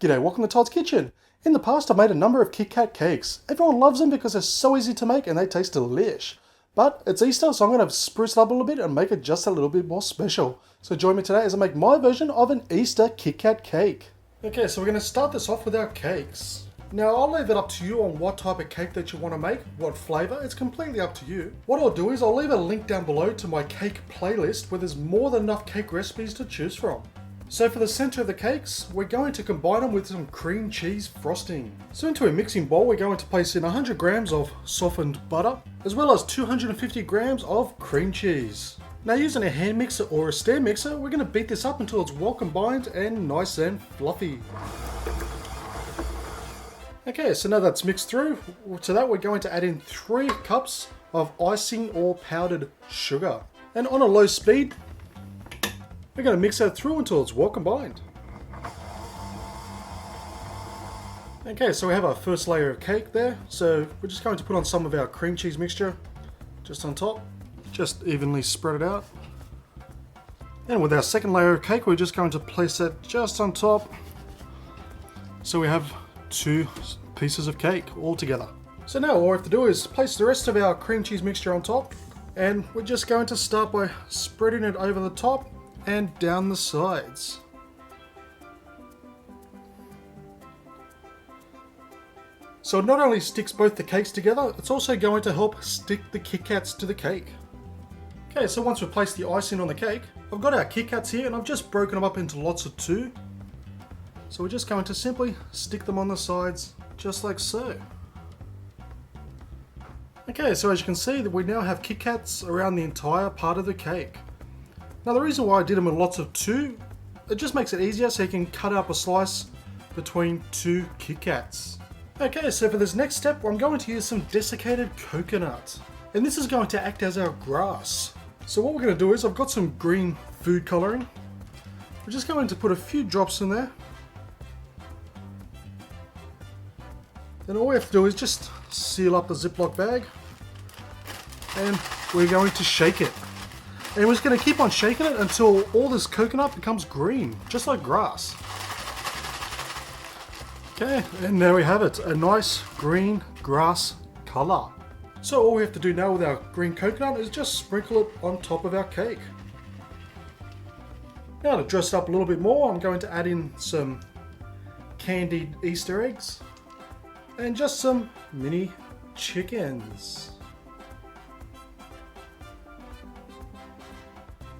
G'day, welcome to Todd's Kitchen. In the past I've made a number of Kit Kat cakes. Everyone loves them because they're so easy to make and they taste delish. But it's Easter, so I'm going to spruce it up a little bit and make it just a little bit more special. So join me today as I make my version of an Easter Kit Kat cake. Okay, so we're going to start this off with our cakes. Now I'll leave it up to you on what type of cake that you want to make, what flavour, it's completely up to you. What I'll do is I'll leave a link down below to my cake playlist where there's more than enough cake recipes to choose from. So for the centre of the cakes, we're going to combine them with some cream cheese frosting. So into a mixing bowl, we're going to place in 100 grams of softened butter, as well as 250 grams of cream cheese. Now using a hand mixer or a stand mixer, we're going to beat this up until it's well combined and nice and fluffy. Okay, so now that's mixed through, to that we're going to add in 3 cups of icing or powdered sugar. And on a low speed, we're going to mix that through until it's well combined. Okay, so we have our first layer of cake there. So we're just going to put on some of our cream cheese mixture just on top. Just evenly spread it out. And with our second layer of cake, we're just going to place that just on top. So we have 2 pieces of cake all together. So now all we have to do is place the rest of our cream cheese mixture on top. And we're just going to start by spreading it over the top and down the sides. So it not only sticks both the cakes together, it's also going to help stick the Kit Kats to the cake. Okay, so once we've placed the icing on the cake, I've got our Kit Kats here and I've just broken them up into lots of 2. So we're just going to simply stick them on the sides, just like so. Okay, so as you can see, we now have Kit Kats around the entire part of the cake. Now the reason why I did them in lots of 2, it just makes it easier so you can cut up a slice between 2 Kit Kats. Okay, so for this next step, I'm going to use some desiccated coconut. And this is going to act as our grass. So what we're going to do is, I've got some green food colouring. We're just going to put a few drops in there. Then all we have to do is just seal up the Ziploc bag. And we're going to shake it. And we're just going to keep on shaking it until all this coconut becomes green, just like grass. Okay, and there we have it, a nice green grass colour. So all we have to do now with our green coconut is just sprinkle it on top of our cake. Now to dress it up a little bit more, I'm going to add in some candied Easter eggs and just some mini chickens.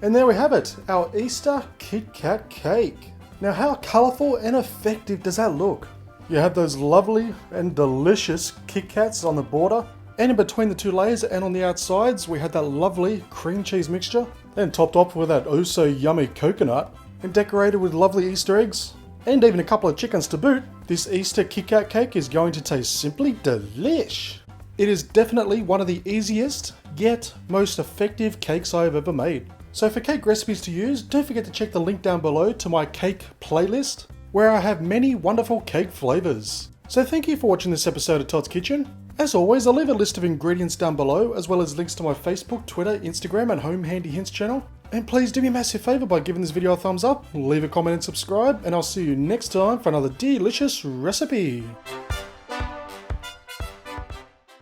And there we have it, our Easter Kit Kat cake. Now how colourful and effective does that look? You have those lovely and delicious Kit Kats on the border, and in between the 2 layers and on the outsides we had that lovely cream cheese mixture, and topped off with that oh so yummy coconut, and decorated with lovely Easter eggs, and even a couple of chickens to boot. This Easter Kit Kat cake is going to taste simply delish. It is definitely one of the easiest, yet most effective cakes I have ever made. So for cake recipes to use, don't forget to check the link down below to my cake playlist, where I have many wonderful cake flavours. So thank you for watching this episode of Todd's Kitchen. As always, I'll leave a list of ingredients down below, as well as links to my Facebook, Twitter, Instagram and Home Handy Hints channel. And please do me a massive favour by giving this video a thumbs up, leave a comment and subscribe, and I'll see you next time for another delicious recipe.